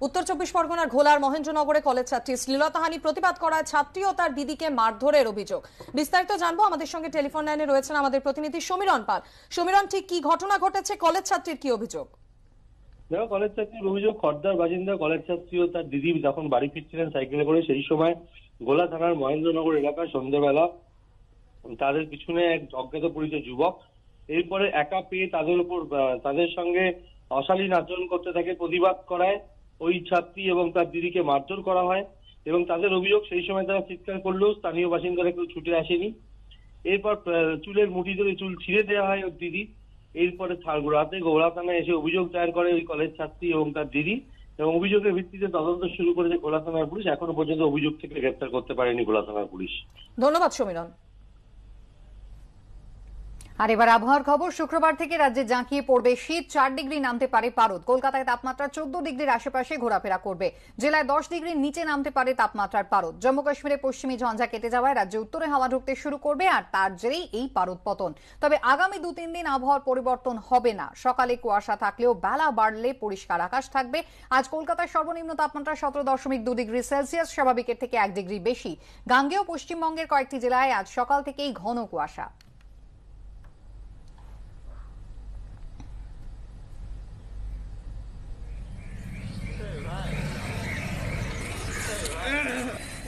উত্তর চব্বিশ পরগনার ঘোলার মহেন্দ্রনগরে কলেজ ছাত্রী শ্লীলতাহানি প্রতিবাদ করায় ছাত্রী ও তার দিদিকে মারধরের অভিযোগ। বিস্তারিত জানবো, আমাদের সঙ্গে টেলিফোন লাইনে রয়েছেন আমাদের প্রতিনিধি সমীরণ পাল। সমীরণ, ঠিক কি ঘটনা ঘটেছে, কলেজ ছাত্রীর কি অভিযোগ? দেখো, কলেজ ছাত্রীর অভিযোগ, খড়দার বাসিন্দা কলেজ ছাত্রী ও তার দিদি যখন বাড়ি ফিরছিলেন সাইকেলে করে, সেই সময় গোলা থানার মহেন্দ্রনগর এলাকায় সন্ধ্যেবেলা তাদের পিছনে এক অজ্ঞাত পরিচয় যুবক এরপরে একা পেয়ে তাদের সঙ্গে অশালীন আচরণ করতে থাকে। প্রতিবাদ করায় ওই ছাত্রী এবং তার দিদিকে মারধর করা হয় এবং তাদের অভিযোগ সেই সময় তারা চিৎকার করলেও স্থানীয় বাসিন্দারা কেউ ছুটে আসেনি। এরপর চুলের মুঠি ধরে চুল ছিঁড়ে দেওয়া হয় ওর দিদি। এরপরে রাতে গোলা থানায় এসে অভিযোগ দায়ের করে ওই কলেজ ছাত্রী এবং তার দিদি, এবং অভিযোগের ভিত্তিতে তদন্ত শুরু করেছে গোলা থানার পুলিশ। এখনো পর্যন্ত অভিযোগ থেকে গ্রেপ্তার করতে পারেনি গোলা থানার পুলিশ। ধন্যবাদ সমীরণ। আর এবার আবহাওয়ার খবর। শুক্রবার থেকে রাজ্যে জাঁকিয়ে পড়বে শীত, 4 ডিগ্রি নামতে পারে পারদ। কলকাতায় তাপমাত্রা 14 ডিগ্রির আশেপাশে ঘোরাফেরা করবে। জেলায় 10 ডিগ্রির নিচে নামতে পারে তাপমাত্রার পারদ। জম্মু কাশ্মীরে পশ্চিমী ঝঞ্ঝা কেটে যাওয়ায় রাজ্যে উত্তরে হাওয়া ঢুকতে শুরু করবে, আর তার জেরেই এই পারদ পতন। তবে আগামী 2-3 দিন আবহাওয়ার পরিবর্তন হবে না। সকালে কুয়াশা থাকলেও বেলা বাড়লে পরিষ্কার আকাশ থাকবে। আজ কলকাতার সর্বনিম্ন তাপমাত্রা 17.2 ডিগ্রি সেলসিয়াস, স্বাভাবিকের থেকে 1 ডিগ্রি বেশি। গাঙ্গেয় পশ্চিমবঙ্গের কয়েকটি জেলায় আজ সকাল থেকেই ঘন কুয়াশা।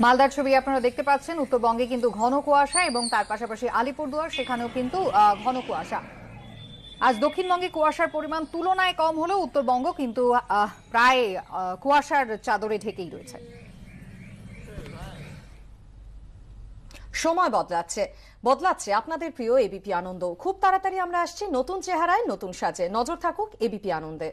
মালদার ছবি আপনারা দেখতে পাচ্ছেন। উত্তরবঙ্গে কিন্তু ঘন কুয়াশা এবং তার পাশাপাশি আলিপুরদুয়ার, সেখানেও কিন্তু ঘন কুয়াশা। আজ দক্ষিণবঙ্গে কুয়াশার পরিমাণ তুলনায় কম হলেও উত্তরবঙ্গ কিন্তু প্রায় কুয়াশার চাদরে ঢেকেই রয়েছে। সময় বদলাচ্ছে আপনাদের প্রিয় এবিপি আনন্দ। খুব তাড়াতাড়ি আমরা আসছি নতুন চেহারায়, নতুন সাজে। নজর থাকুক এবিপি আনন্দে।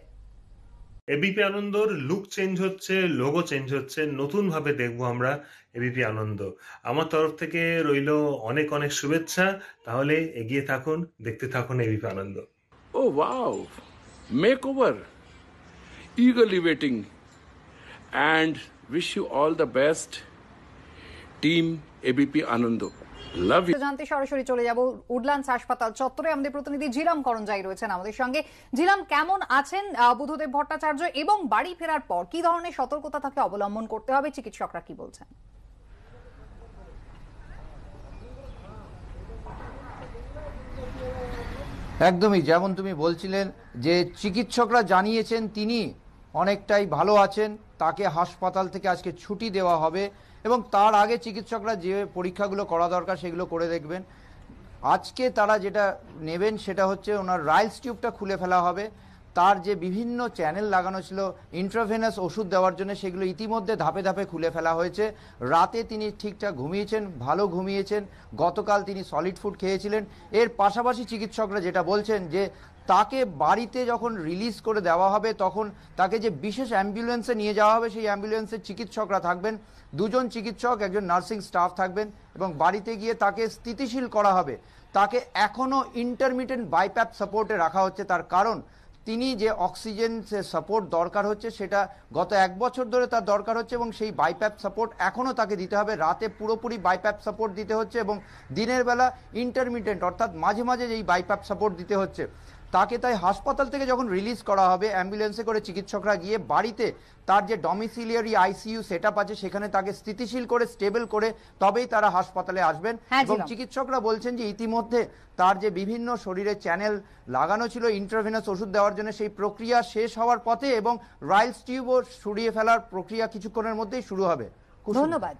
এবিপি আনন্দর লুক চেঞ্জ হচ্ছে, লোগো চেঞ্জ হচ্ছে, নতুন ভাবে দেখবো আমরা এবিপি আনন্দ। আমার তরফ থেকে রইল অনেক অনেক শুভেচ্ছা। তাহলে এগিয়ে থাকুন, দেখতে থাকুন ABP Ananda. Oh wow, makeover, eagerly waiting and wish you all the best, team ABP Anand. জানতে সরাসরি চলে যাব উডল্যান্ডস হাসপাতাল চত্বরে। আমাদের প্রতিনিধি জিলাম করঞ্জাই রয়েছেন আমাদের সঙ্গে। জিলাম, কেমন আছেন বুদ্ধদেব ভট্টাচার্য, এবং বাড়ি ফেরার পর কি ধরনের সতর্কতা তাকে অবলম্বন করতে হবে, চিকিৎসকরা কি বলছেন? একদমই যেমন তুমি বলছিলেন যে চিকিৎসকরা জানিয়েছেন তিনি অনেকটাই ভালো আছেন, তাকে হাসপাতাল থেকে আজকে ছুটি দেওয়া হবে এবং তার আগে চিকিৎসকরা যে পরীক্ষাগুলো করা দরকার সেগুলো করে দেখবেন। আজকে তারা যেটা নেবেন সেটা হচ্ছে ওনার রাইলস টিউবটা খুলে ফেলা হবে। তার যে বিভিন্ন চ্যানেল লাগানো ছিল ইন্ট্রাভেনাস ওষুধ দেওয়ার জন্য, সেগুলো ইতিমধ্যে ধাপে ধাপে খুলে ফেলা হয়েছে। রাতে তিনি ঠিকঠাক ঘুমিয়েছেন, ভালো ঘুমিয়েছেন। গতকাল তিনি সলিড ফুড খেয়েছিলেন। এর পাশাপাশি চিকিৎসকরা যেটা বলছেন যে তাকে বাড়িতে যখন রিলিজ করে দেওয়া হবে তখন তাকে যে বিশেষ অ্যাম্বুলেন্সে নিয়ে যাওয়া হবে, সেই অ্যাম্বুলেন্সে চিকিৎসকরা থাকবেন, 2 জন চিকিৎসক, 1 জন নার্সিং স্টাফ থাকবেন এবং বাড়িতে গিয়ে তাকে স্থিতিশীল করা হবে। তাকে এখনও ইন্টারমিটেন্ট বাইপ্যাপ সাপোর্টে রাখা হচ্ছে, তার কারণ তিনি যে অক্সিজেন সাপোর্ট দরকার হচ্ছে সেটা গত 1 বছর ধরে তার দরকার হচ্ছে এবং সেই বাইপ্যাপ সাপোর্ট এখনও তাকে দিতে হবে। রাতে পুরোপুরি বাইপ্যাপ সাপোর্ট দিতে হচ্ছে এবং দিনের বেলা ইন্টারমিটেন্ট অর্থাৎ মাঝে মাঝে যেই বাইপ্যাপ সাপোর্ট দিতে হচ্ছে তাকে। তাই হাসপাতাল থেকে যখন রিলিজ করা হবে অ্যাম্বুলেন্সে করে চিকিৎসকরা গিয়ে বাড়িতে তার যে ডমিসিলিয়ারি আইসিইউ সেটআপ আছে সেখানে তাকে স্থিতিশীল করে স্টেবল করে তবেই তারা হাসপাতালে আসবেন। এবং চিকিৎসকরা বলছেন যে ইতিমধ্যে তার যে বিভিন্ন শরীরে চ্যানেল লাগানো ছিল ইন্ট্রাভেনাস ওষুধ দেওয়ার জন্য সেই প্রক্রিয়া শেষ হওয়ার পথে এবং রাইলস টিউবও সরিয়ে ফেলার প্রক্রিয়া কিছুক্ষণের মধ্যেই শুরু হবে। ধন্যবাদ।